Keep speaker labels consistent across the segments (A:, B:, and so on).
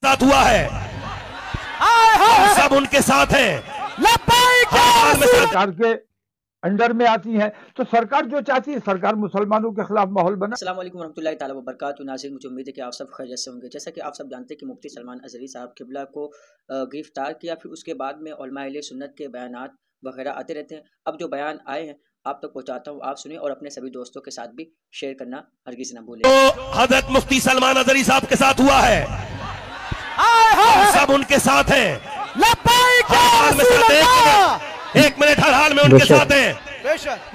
A: साथ हुआ है, सब उनके साथ हैं।
B: सरकार के अंडर में आती है तो सरकार जो चाहती है, सरकार मुसलमानों के खिलाफ माहौल बना।
C: अस्सलाम वालेकुम रहमतुल्लाहि ताला व बरकातहू। नाज़रीन, मुझे उम्मीद है कि आप सब खैरियत से होंगे। जैसा कि आप सब जानते हैं कि मुफ्ती सलमान अज़हरी साहब क़िबला को गिरफ्तार किया, फिर उसके बाद में उलमा अहले सुन्नत के बयानात वगैरह आते रहते हैं। अब जो बयान आए हैं आप तक पहुँचाता हूँ, आप सुनिए और अपने सभी दोस्तों के साथ भी शेयर करना हरगिज़ ना भूलें।
A: तो हजरत मुफ्ती सलमान अज़हरी साहब के साथ हुआ है, सब उनके साथ हैं। एक मिनट, हर हाल में उनके साथ हैं।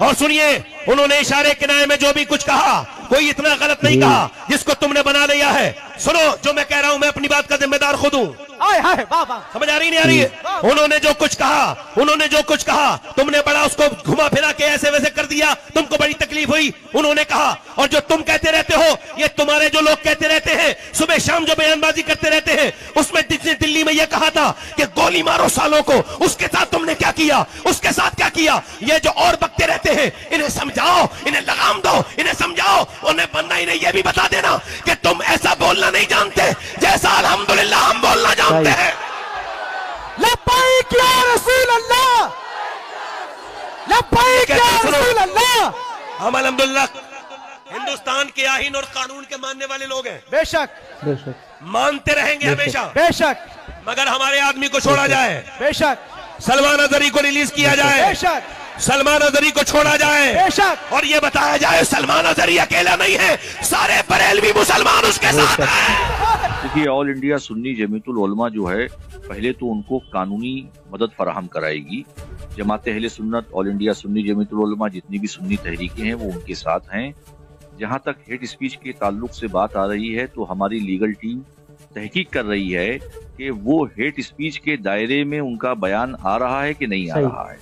A: और सुनिए, उन्होंने इशारे किनारे में जो भी कुछ कहा, कोई इतना गलत नहीं कहा जिसको तुमने बना लिया है। सुनो, जो मैं कह रहा हूं, मैं अपनी बात का जिम्मेदार खुद हूं। समझ आ रही नहीं आ रही है? उन्होंने जो कुछ कहा, तुमने बड़ा उसको घुमा फिरा के ऐसे वैसे कर दिया, तुमको बड़ी तकलीफ हुई। उन्होंने कहा, और जो तुम कहते रहते हो, ये तुम्हारे जो लोग कहते रहते हैं, सुबह शाम जो बयानबाजी करते रहते हैं, उसमें दिल्ली में यह कहा था कि गोली मारो सालों को, उसके साथ तुमने क्या किया, उसके साथ क्या किया। ये जो और बकते रहते हैं, इन्हें समझाओ, इन्हें लगाम दो, इन्हें समझाओ, उन्हें बनना, इन्हें यह भी बता देना कि तुम ऐसा बोलना नहीं जानते जैसा अल्हम्दुलिल्लाह हम बोलना जानते हैं।
D: लब्बैक या रसूल अल्लाह, लब्बैक या रसूल अल्लाह।
A: हम अल्हम्दुलिल्लाह हिंदुस्तान के आईन और कानून के मानने वाले लोग हैं।
D: बेशक
A: मानते रहेंगे हमेशा,
D: बेशक।
A: मगर हमारे आदमी को छोड़ा जाए,
D: बेशक।
A: सलमान अज़हरी को रिलीज किया जाए,
D: बेशक।
A: सलमान अज़हरी को छोड़ा जाए,
D: बेशक।
A: और ये बताया जाए सलमान अज़हरी अकेला नहीं है, सारे बरेलवी मुसलमान उसके साथ हैं।
E: देखिए, ऑल इंडिया सुन्नी जमीयतुल उलमा जो है, पहले तो उनको कानूनी मदद फराहम कराएगी। जमात अहले सुन्नत, ऑल इंडिया सुन्नी जमीयतुल उलमा, जितनी भी सुन्नी तहरीकें हैं वो उनके साथ हैं। जहां तक हेट स्पीच के ताल्लुक से बात आ रही है, तो हमारी लीगल टीम तहकीक कर रही है कि वो हेट स्पीच के दायरे में उनका बयान आ रहा है कि नहीं आ रहा है।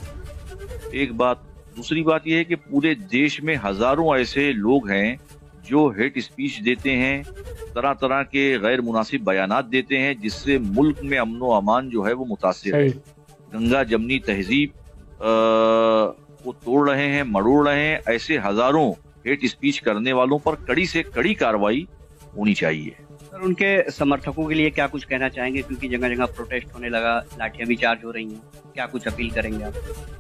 E: एक बात। दूसरी बात यह है कि पूरे देश में हजारों ऐसे लोग हैं जो हेट स्पीच देते हैं, तरह तरह के गैर मुनासिब बयानात देते हैं, जिससे मुल्क में अमन व अमान जो है वो मुतासिर है। गंगा जमनी तहजीब को तोड़ रहे हैं, मरोड़ रहे हैं। ऐसे हजारों हेट स्पीच करने वालों पर कड़ी से कड़ी कार्रवाई होनी चाहिए।
F: सर, उनके समर्थकों के लिए क्या कुछ कहना चाहेंगे, क्योंकि जगह जगह प्रोटेस्ट होने लगा, लाठियां भी चार्ज हो रही हैं, क्या कुछ अपील करेंगे आप?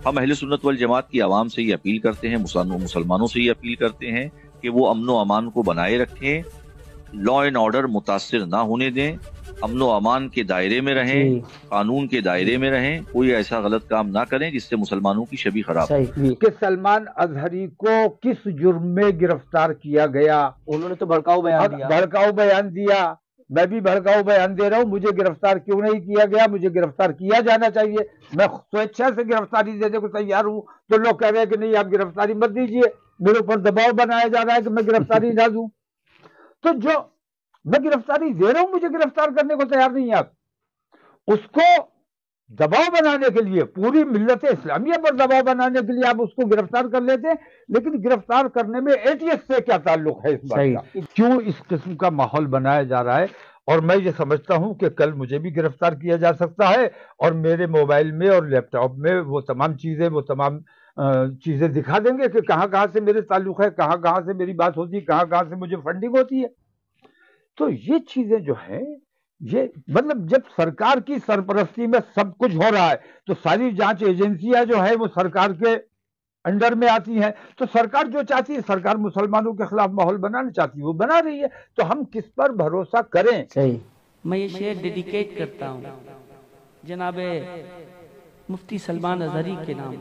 E: हम अहले सुन्नत वल जमात की आवाम से ही अपील करते हैं, मुसलमानों से ही अपील करते हैं कि वो अमन व अमान को बनाए रखें, लॉ एंड ऑर्डर मुतासिर ना होने दें, अमन व अमान के दायरे में रहें, कानून के दायरे में रहें, कोई ऐसा गलत काम ना करें जिससे मुसलमानों की छवि खराब हो।
B: कि सलमान अज़हरी को किस जुर्म में गिरफ्तार किया गया?
D: उन्होंने तो भड़काऊ
B: बयान दिया। मैं भी भड़काऊ बयान दे रहा हूँ। मुझे गिरफ्तार क्यों नहीं किया गया? मुझे गिरफ्तार किया जाना चाहिए। मैं स्वेच्छा से गिरफ्तारी देने को तैयार हूँ, तो लोग कह रहे हैं कि नहीं, आप गिरफ्तारी मत दीजिए। मेरे ऊपर दबाव बनाया जा रहा है कि मैं गिरफ्तारी ना दूं। तो जो मैं गिरफ्तारी दे रहा हूं, मुझे गिरफ्तार करने को तैयार नहीं है आप। उसको दबाव बनाने के लिए, पूरी मिल्लत इस्लामिया पर दबाव बनाने के लिए आप उसको गिरफ्तार कर लेते हैं। लेकिन गिरफ्तार करने में एटीएस से क्या ताल्लुक है इस बात का? क्यों इस किस्म का माहौल बनाया जा रहा है? और मैं ये समझता हूं कि कल मुझे भी गिरफ्तार किया जा सकता है, और मेरे मोबाइल में और लैपटॉप में वो तमाम चीजें दिखा देंगे कि कहां कहां से मेरे ताल्लुक है, कहां कहां से मेरी बात होती है, कहां कहां से मुझे फंडिंग होती है। तो ये चीजें जो है, ये मतलब जब सरकार की सरपरस्ती में सब कुछ हो रहा है, तो सारी जांच एजेंसियां जो है वो सरकार के अंडर में आती हैं। तो सरकार जो चाहती है, सरकार मुसलमानों के खिलाफ माहौल बनाना चाहती है, वो बना रही है। तो हम किस पर भरोसा करें?
G: सही। मैं ये शेर डेडिकेट करता हूँ जनाबे मुफ्ती सलमान अज़हरी के नाम।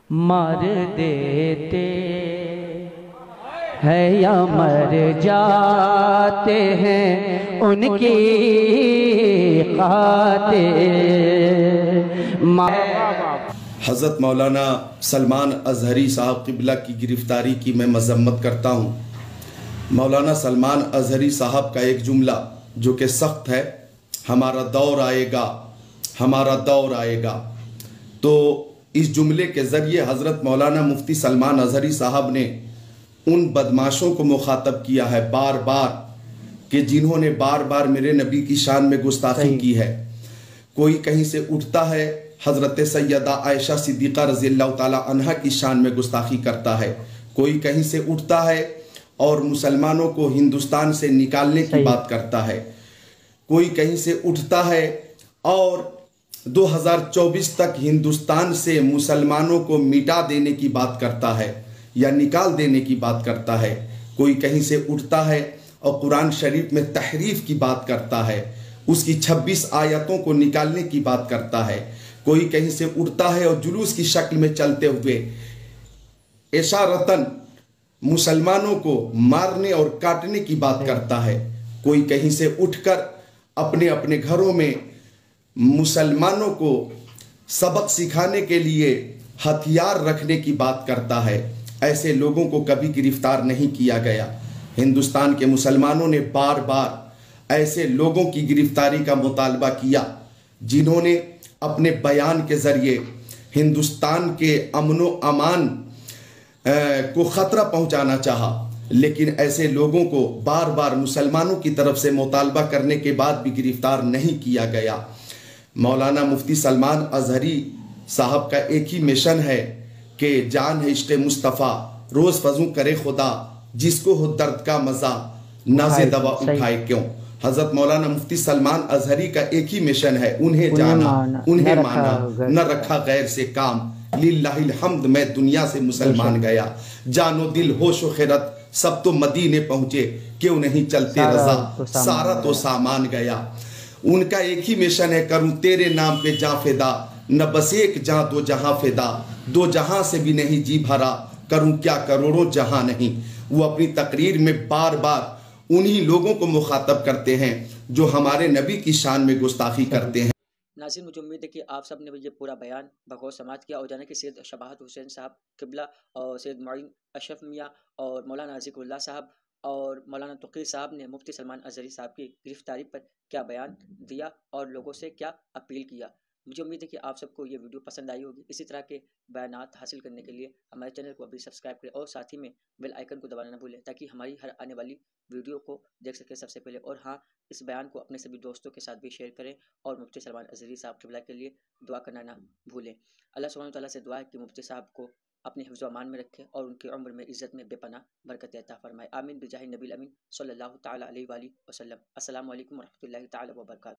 G: मार देते है या मर जाते हैं उनकी खातिर।
H: हज़रत मौलाना सलमान अज़हरी साहब क़िबला की गिरफ्तारी की मैं मज़म्मत करता हूँ। मौलाना सलमान अज़हरी साहब का एक जुमला जो कि सख्त है, हमारा दौर आएगा, हमारा दौर आएगा। तो इस जुमले के ज़रिए हज़रत मौलाना मुफ्ती सलमान अज़हरी साहब ने उन बदमाशों को मुखातब किया है बार बार, कि जिन्होंने बार बार मेरे नबी की शान में गुस्ताखी की है। कोई कहीं से उठता है, हज़रत सैयदा आयशा सिद्दीक़ा रज़ियल्लाहु ताला अन्हा की शान में गुस्ताखी करता है। कोई कहीं से उठता है और मुसलमानों को हिंदुस्तान से निकालने की बात करता है। कोई कहीं से उठता है और 2024 तक हिंदुस्तान से मुसलमानों को मिटा देने की बात करता है या निकाल देने की बात करता है। कोई कहीं से उठता है और कुरान शरीफ में तहरीफ की बात करता है, उसकी 26 आयतों को निकालने की बात करता है। कोई कहीं से उठता है और जुलूस की शक्ल में चलते हुए इशारतन मुसलमानों को मारने और काटने की बात करता है। कोई कहीं से उठकर अपने अपने घरों में मुसलमानों को सबक सिखाने के लिए हथियार रखने की बात करता है। ऐसे लोगों को कभी गिरफ्तार नहीं किया गया। हिंदुस्तान के मुसलमानों ने बार बार ऐसे लोगों की गिरफ्तारी का मुतालबा किया जिन्होंने अपने बयान के जरिए हिंदुस्तान के अमनो अमान को खतरा पहुंचाना चाहा, लेकिन ऐसे लोगों को बार बार मुसलमानों की तरफ से मुतालबा करने के बाद भी गिरफ्तार नहीं किया गया। मौलाना मुफ्ती सलमान अजहरी साहब का एक ही मिशन है कि जान है इश्क़ मुस्तफ़ा, रोज़ फजू करे खुदा, जिसको हो दर्द का मज़ा, नाज़े दवा उठाए क्यों। हज़रत मौलाना मुफ्ती सलमान अजहरी का एक ही मिशन है, उन्हें जाना, उन्हें माना, न रखा गैर से काम, लिल्लाहिल हम्द मैं दुनिया से मुसलमान गया। जानो दिल होश व खिरत सब तो मदीने पहुंचे, क्यों नहीं चलते रजा, सारा तो सामान गया। उनका एक ही मिशन है, करूं तेरे नाम पे जां फिदा, न बस एक जां दो जहां फिदा, दो जहां से भी नहीं जी भरा, करूं क्या करोड़ों जहां नहीं। वो अपनी तकरीर में बार बार उन्हीं लोगों को मुखातब करते हैं जो हमारे नबी की शान में गुस्ताखी करते हैं।
C: नाज़रीन, मुझे उम्मीद है कि आप सब ने ये पूरा बयान बगौर समात किया और जाना कि सैयद शबाहत हुसैन साहब किबला और सैयद मुईन अशरफ मियाँ और मौलाना ज़िक्रुल्लाह साहब और मौलाना तौक़ीर साहब ने मुफ्ती सलमान अज़हरी साहब की गिरफ्तारी पर क्या बयान दिया और लोगों से क्या अपील किया। मुझे उम्मीद है कि आप सबको ये वीडियो पसंद आई होगी। इसी तरह के बयानात हासिल करने के लिए हमारे चैनल को अभी सब्सक्राइब करें और साथ ही में बेल आइकन को दबाना न भूलें ताकि हमारी हर आने वाली वीडियो को देख सकें सबसे पहले। और हाँ, इस बयान को अपने सभी दोस्तों के साथ भी शेयर करें और मुफ्ती सलमान अज़हरी साहब किबला के लिए दुआ करना ना भूलें। अल्लाह सुब्हानहू व तआला से दुआ है कि मुफ्ती साहब को अपने हिफ्ज़ व अमान में रखे और उनकी उम्र में इज़्ज़त में बेपनाह बरकत अता फरमाए। आमीन बिजाहि नबील अमीन सल्लल्लाहु तआला अलैहि वसल्लम। अस्सलामु अलैकुम व रहमतुल्लाहि तआला व बरकातहू।